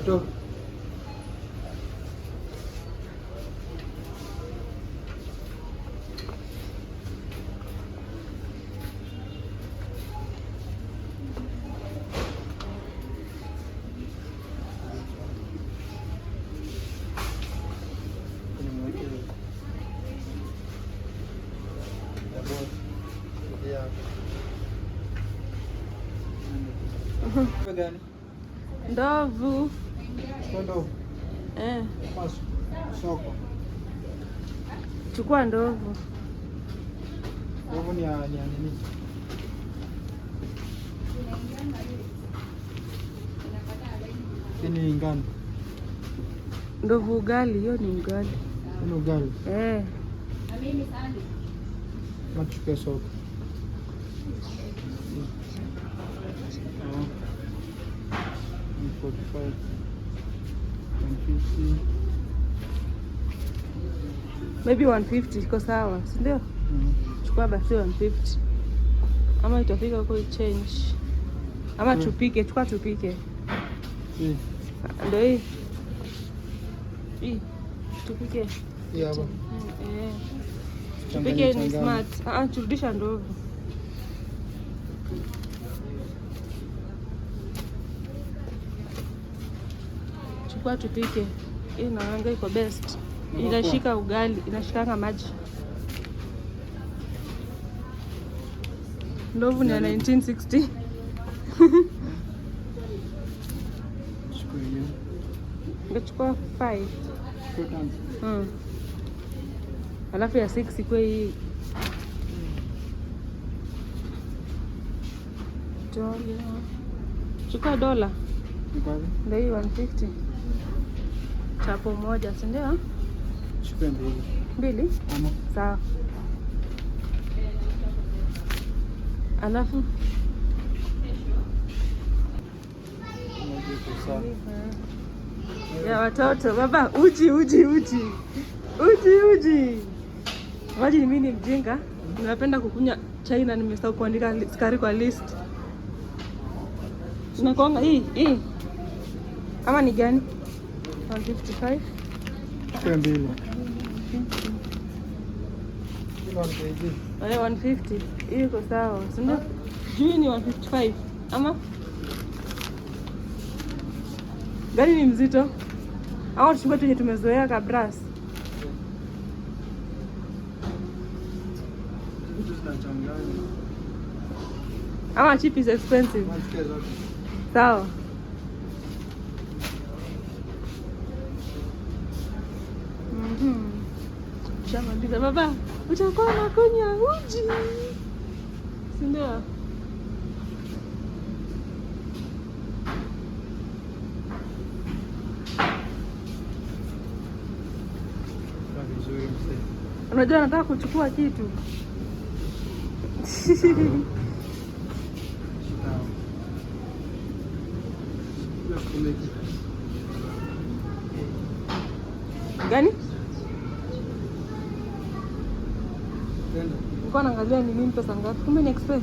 Toto. Ndovu. Ndovu. Soko. Chukua ndovu. Ndovu ni nini? Ni ngano. Ndovu ugali, hiyo ni ugali. Ni ugali. Machukue soko. Maybe 150 iko sawa, si ndio? Chukua basi 150. Ama itafika huko change. Ama tupike, chukua tupike. Ndio hii. Hii. Tupike. Hii hapa. Tupike ni smart. Turudisha ndovu. Chukua tupike. Hii naanga iko best. Inashika ugali, inashikanga maji. Ndovu ni ya 1960. Ngechukua 5. Alafu ya 6 kwa hii. Chukua $1. Ndio hii 150. Chapo moja, si ndio? Chukua mbili. Sawa. Alafu ya watoto baba, uji. Maji. Mimi ni mjinga, ninapenda kukunywa chai na nimesahau kuandika sukari kwa list. Tunakuanga hii ama ni gani? 155. Chukua mbili. 150. Hii iko sawa, si ndio? Juu ni 155 ama gani ni mzito? Au tuchukue tu tumezoea kabras. Ama cheap is expensive. Sawa. Shamaliza baba, utakuwa unakunywa uji, si ndio? Unajua nataka kuchukua kitu. Gani? Nilikuwa naangalia ni nini pesa ngapi. Kumbe ni express.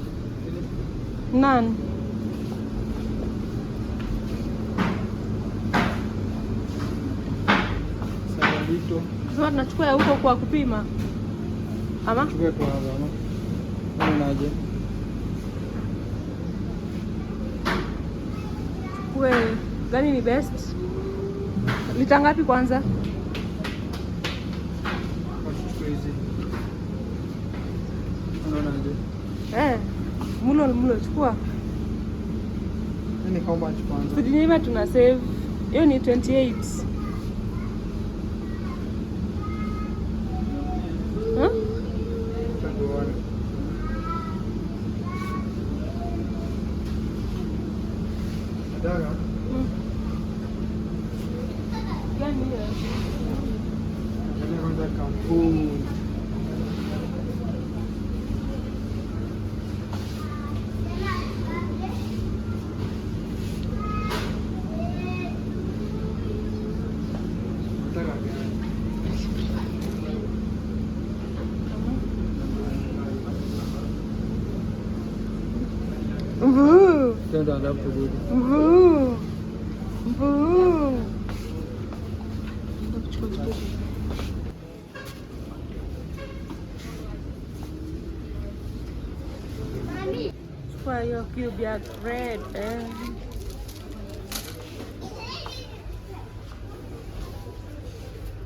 Nani? Salito. Sasa tunachukua huko kwa kupima. Ama? Chukua kwa hapa ama. Unaje? Chukue gani ni best? Lita ngapi kwanza? Mulo chukua. Nini how much kwanza? Tujinyima tuna save. Hiyo ni 28. Daga. Gani hiyo? Ndio kwanza kampuni. shampoo. Chukua hiyo cube ya red.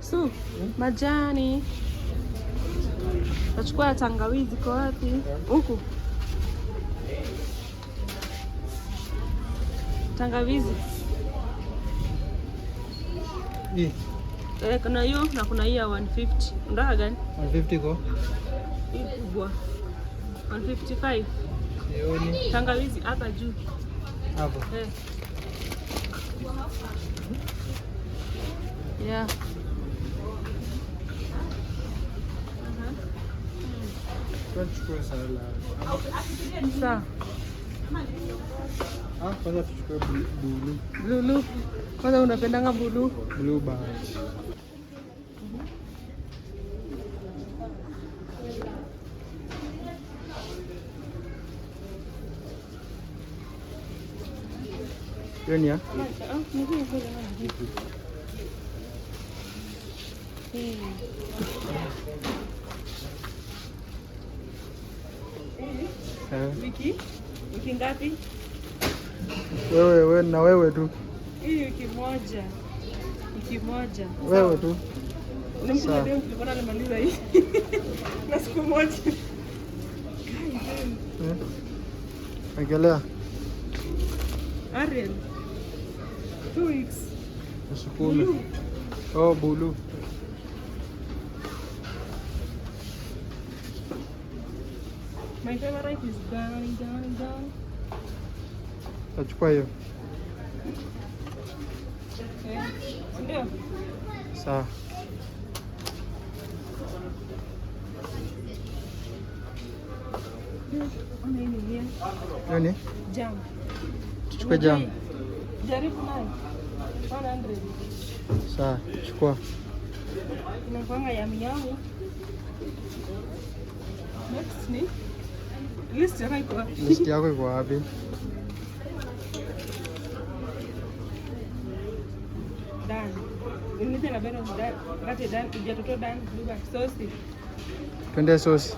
Su, majani. Nachukua tangawizi kwa wapi? Huku. Tangawizi. Hii. Kuna hiyo na kuna hii ya 150. Unataka gani? 150 ko? Hii kubwa. 155. Sioni. Tangawizi hapa juu. Hapo. Yeah. Tuchukue salad. Sawa. Kwanza tuchukue bulu. Blue. Kwanza unapendanga blue? Blue band. Hiyo ni ya? Wiki ngapi? Wewe na wewe tu. Hii wiki moja. Wiki moja. Wewe tu. Nimekuja leo nilipona nimaliza hii. Na siku moja. Angalia. Ariel. 2 weeks. Usukume. Oh, bulu. My favorite is down. Tachukua hiyo. Ndio. Sawa. Nini? Jam. Tuchukue jam. Jaribu nayo. 100. Sawa, chukua. Inakuanga yummy. Next ni list yako iko wapi? List yako iko wapi? Dan. Unite na bero dan. Kati dan kijatoto dan duga sosi. Twende sosi.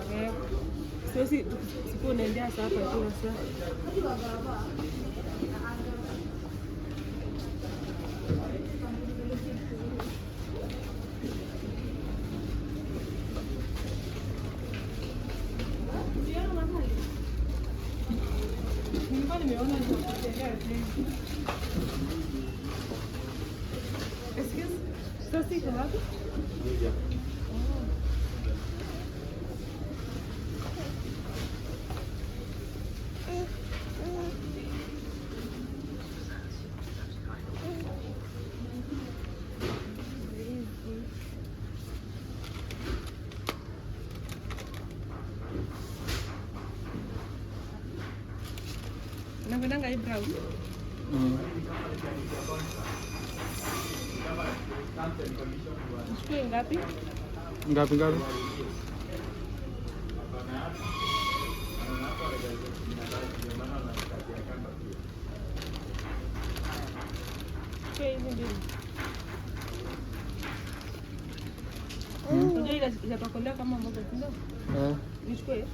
Sosi siku unaendea sasa tu sasa. Sosi iko wapi? Unapendanga hii brown? Chukue ngapi? Ngapi? Chukue hizi mbili. Unajua ile itatokolea kama mboga kidogo? Nichukue?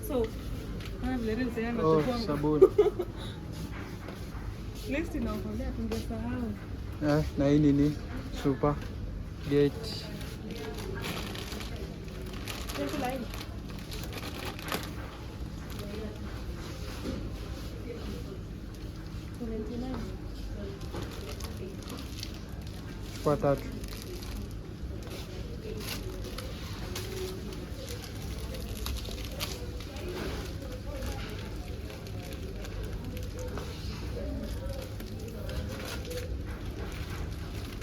So, sabuni. Next inaokolea tungesahau. Na hii nini? Super gate. Kwa tatu.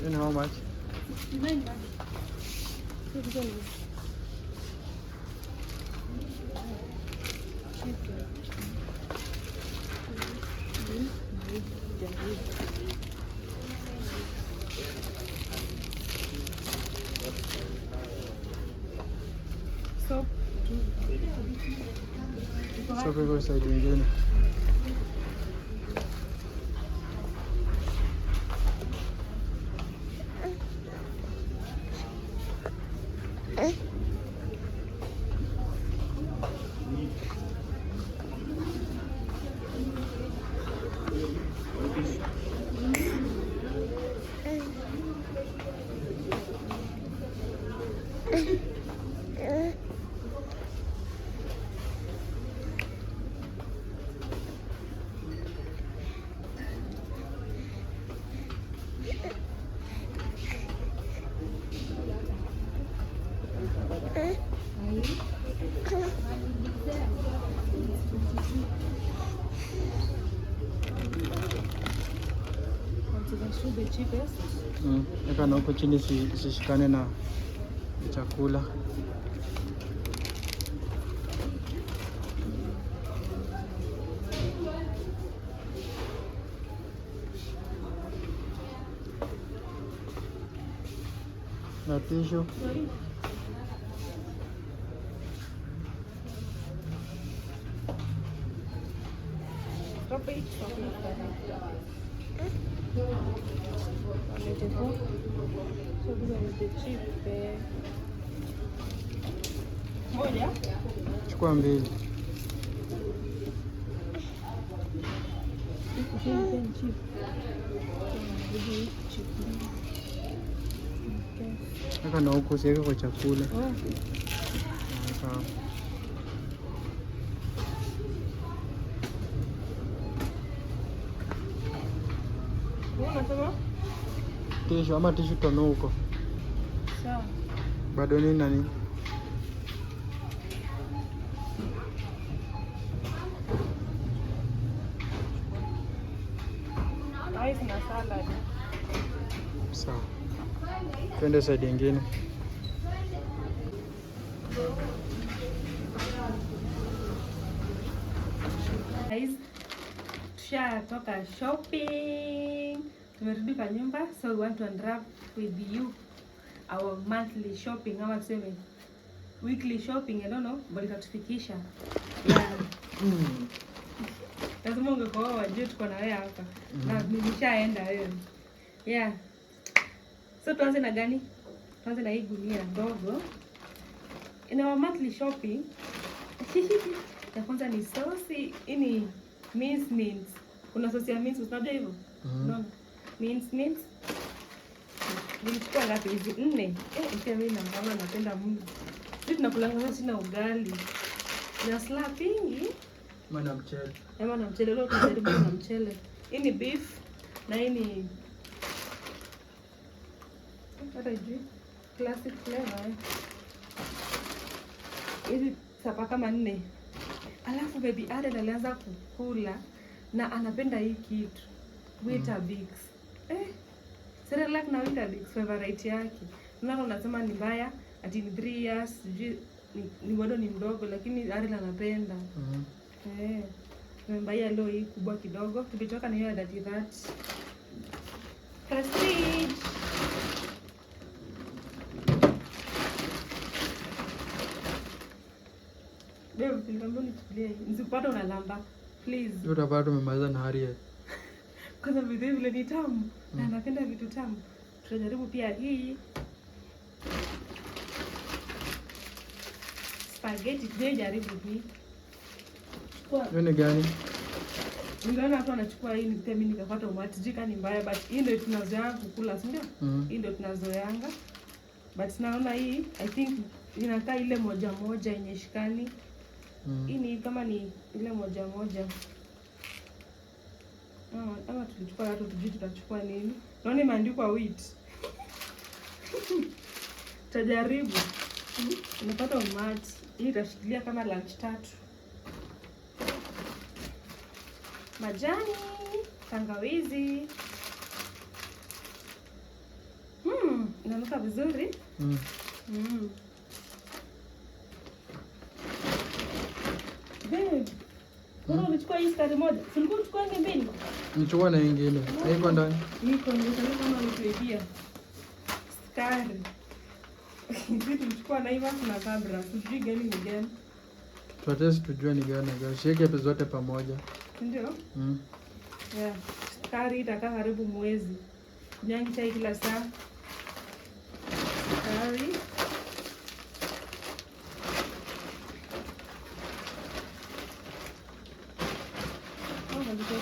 And how much? 9. chicken. Soap iko side nyingine. The cheapest. Eka na huko chini sishikane na chakula. Na tissue. Stop it. So this one is the cheap. Moja? Chukua mbili. Eka na huko siweke kwa chakula. Sawa. Unasema? Tishu ama tishu tono huko. Sawa. Bado nini nani? Rice na salad. Sawa. Twende side nyingine. Guys, tushatoka shopping. Tumerudi kwa nyumba, so we want to unwrap with you our monthly shopping ama tuseme weekly shopping, I don't know, but itatufikisha. Yeah. Lazima ungekuwa wajue tuko na wewe hapa. Na nilishaenda wewe. Yeah. So tuanze na gani? Tuanze na hii gunia ndogo. In our monthly shopping, ya kwanza ni sauce, ini minced meat. Kuna sauce ya minced, unajua hivyo? No. Minced meat. Nilichukua ngapi hizi? 4. Pia mimi na mama napenda mno. Sisi tunakulanga sina ugali. Na slapping. Mana mchele. Ema na mchele, leo tunajaribu na mchele. Hii ni beef na hii ni hata juu classic flavor. Hizi sapa kama 4. Alafu baby Aden alianza kukula na anapenda hii kitu. Weetabix. Cerelac na Weetabix favorite yake. Unaona unasema ni mbaya, ati ni 3 years, ni bado ni mdogo lakini Aden anapenda. Tumembaia leo hii kubwa kidogo. Tulitoka na hiyo ya 30. Prestige. Babe, nilikwambia nichukulie hii. Nisipata unalamba. Please. Leo utapata tumemaliza na Harriet. Kwanza vile ni tamu. Na napenda vitu tamu. Tutajaribu pia hii. Spaghetti. Tujaribu hii. Hiyo ni gani? Niliona watu wanachukua hii, pia mimi nikapata umati. Jika ni mbaya but hii ndio tunazoea kukula, si ndio? Hii ndio tunazoeanga. But naona hii I think inakaa ile moja moja yenye shikani. Hii ni kama ni ile moja moja. Ama tulichukua watu tujui tutachukua nini. Naona imeandikwa wheat. Tutajaribu. Unapata umati. Hii itashikilia kama lunch 3. Majani, tangawizi. Inanuka vizuri. Babe. Mbona ulichukua hii skari moja? Si ulikuwa uchukua mbili? Nichukua na nyingine. Haiko ndani. Niko nimesema kama ulituibia. Skari. Sisi tulichukua na hiyo na kabra. Tujui gani ni gani. Tuatesi tujue ni gani gani. Siweke pesa zote pamoja. Ndio? Mm. Yeah. Skari itakaa karibu mwezi. Nyangi chai kila saa. Skari.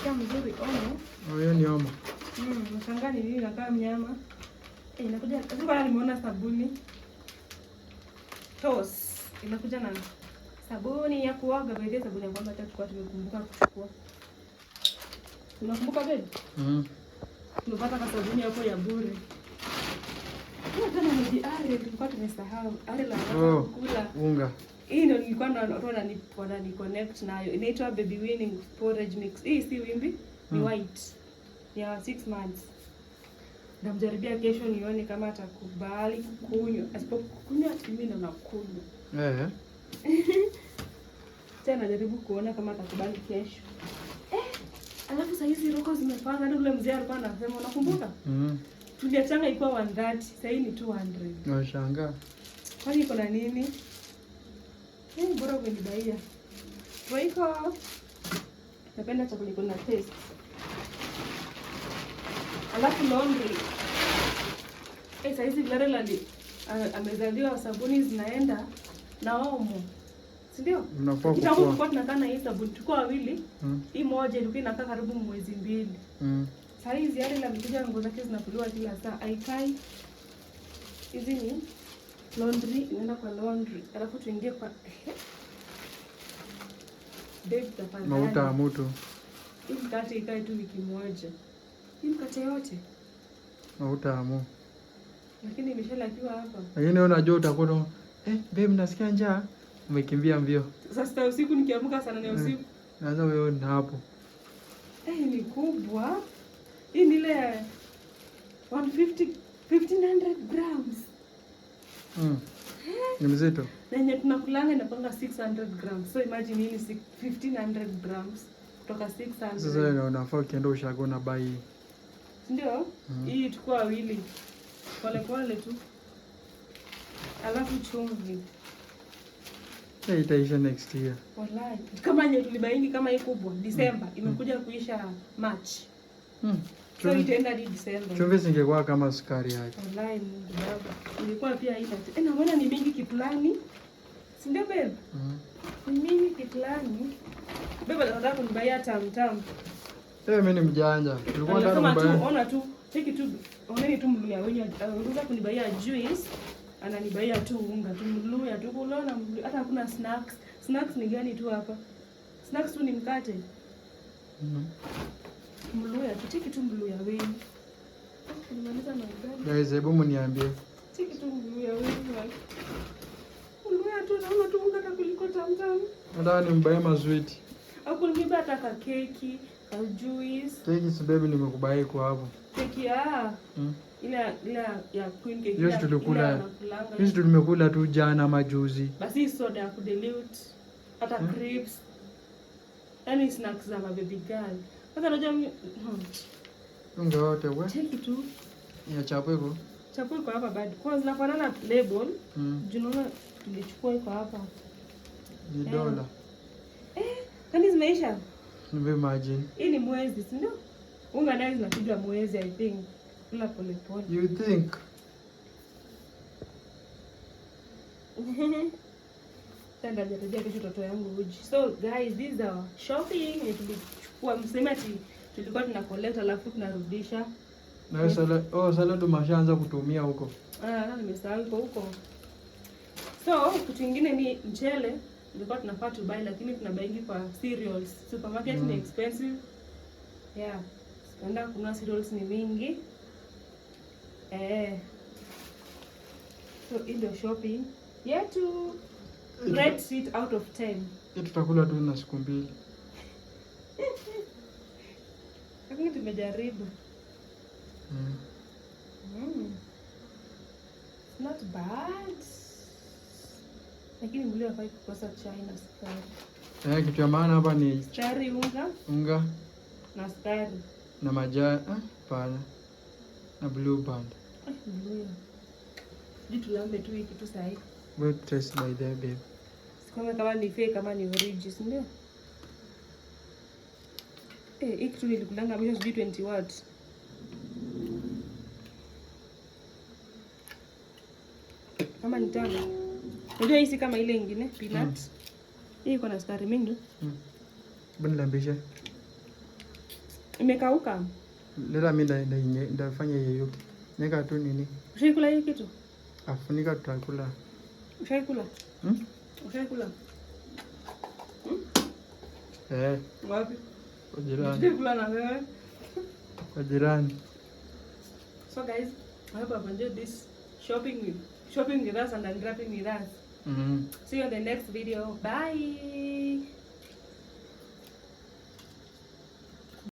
Ndio mzuri omo. Hiyo ni omo. Nashangaa ni nini nakaa mnyama. Inakuja sasa nimeona sabuni. Tos. Inakuja na sabuni ya kuoga, baadhi ya sabuni ya kuoga hata tukua tumekumbuka kuchukua. Unakumbuka babe? Tumepata sabuni hapo ya bure. Tena ni diare tulikuwa tumesahau. Are la kula. Unga. Hii ndio nilikuwa naona ni connect nayo. Inaitwa Baby Winning Porridge Mix. Hii si wimbi, ni white. Ya 6 months. Namjaribia kesho nione kama atakubali kukunywa. Asipokunywa mimi ndo nakunywa. Tena najaribu kuona kama atakubali kesho. Alafu sasa hizi roko zimepanga ndio ule mzee alikuwa anasema unakumbuka? Tuliachanga ilikuwa 130, sasa hii ni 200. Nashangaa. Kwani iko na nini? Bora umenibaia. Roiko. Napenda chakula iko na taste. Alafu laundry. Sasa hizi Vlarela amezaliwa, sabuni zinaenda na omo. Si ndio? Mnafaa kitambo kwa tunakaa na hii sabuni tuko wawili. Hii moja ilikuwa inakaa karibu mwezi mbili. Sasa hizi yale la mkuja nguo zake zinafuliwa kila saa. Aikai. Hizi ni laundry, inaenda kwa laundry. Alafu tuingie kwa babe tafadhali. Mafuta ya moto. Hii mkate ikae tu wiki moja. Hii mkate yote. Mafuta ya moto. Lakini imeshalakiwa hapa. Lakini unajua utakuwa babe nasikia njaa. Umekimbia mbio. Sasa usiku nikiamka sana na usiku. Naanza wewe na hapo. Ni kubwa. Hii ni ile 1500 grams. Ni mzito. Na yenye tunakulanga inapanga 600 grams. So imagine hii ni 1500 grams kutoka 600. Sasa unafaa ukienda ushago na bai. Ndio? Hii tukua wawili. Pole pole tu. Alafu chumvi. Itaisha next year. Wallahi. Kama yenye tulibaini kama hii kubwa December imekuja kuisha March. So itaenda hadi December. Chumvi singekuwa kama sukari yake. Wallahi Mungu baba. Ilikuwa pia ina. Naona ni mingi kiplani. Si ndio babe? Ni mingi kiplani. Baba nataka kunibaia tam. Mimi ni mjanja. Tulikuwa ndani mbaya. Ona tu, take tu, oneni tu mluya wenye unaweza kunibaia juice, ananibaia tu unga tu mluya tu kulona mluya. Hata hakuna snacks. Snacks ni gani tu hapa? Snacks tu ni mkate. Mluya tu, take tu mluya wewe. Nimaliza na ugali. Guys, hebu mniambie. Take tu mluya wewe. Mluya tu naona tu unga na kuliko tam. Nataka nimbaie mazwiti. Au nibeba hata keki. Juice. Keki si baby nimekubai kwa hapo. Keki ya ile ya queen cake. Hiyo tulikula. Hizo tulimekula tu jana majuzi. Basi soda ya kudilute hata crepes. Yaani snacks za baby girl. Sasa unajua unga wote wewe. Cheki tu. Ya chapo iko. Chapo iko hapa bado. Kwa zinafanana na label. Unaona tulichukua iko hapa. Ni dola. Kani zimeisha? Imagine. Hii ni mwezi, si ndio? Unga nayo zinapiga mwezi I think. Kula pole pole. You think? Tanda jatajia kesho toto yangu uji. So guys, these are shopping. Tulichukua msema ati tulikuwa tuna collect alafu tunarudisha. Na salad mashaanza kutumia huko. Nimesahau huko. So kitu kingine ni mchele. Tulikuwa tunafaa to buy lakini tunabaingi kwa cereals. Supermarket ni expensive. Yeah. Tunaenda kununua cereals ni mingi. So in the shopping yetu rate it out of 10. Tutakula tu na siku mbili. Lakini tumejaribu. Not bad. Lakini mwili hafai kukosa chai na sukari. Kitu ya maana hapa ni Sukari, unga na sukari. Na majani, pana. Na blue band. Blue. Sijui tulambe tu hii kitu sahi. What taste by there, babe? Sikome kama ni fake kama ni original, si ndio? Hii kitu nilikulanga mwisho sijui 20 watts. Kama ni tamu. Unajua hii si kama ile nyingine, peanut. Hii iko na sukari mingi. Bwana lambisha. Imekauka. Leta mimi ndafanya yeyuke. Nika tu nini? Ushaikula hii kitu? Afunika tutakula. Ushaikula? Ushaikula? Wapi? Kwa jirani. Ushaikula na wewe? Kwa jirani. So guys, I hope you've enjoyed this shopping with us and unwrapping with us. See you in the next video. Bye.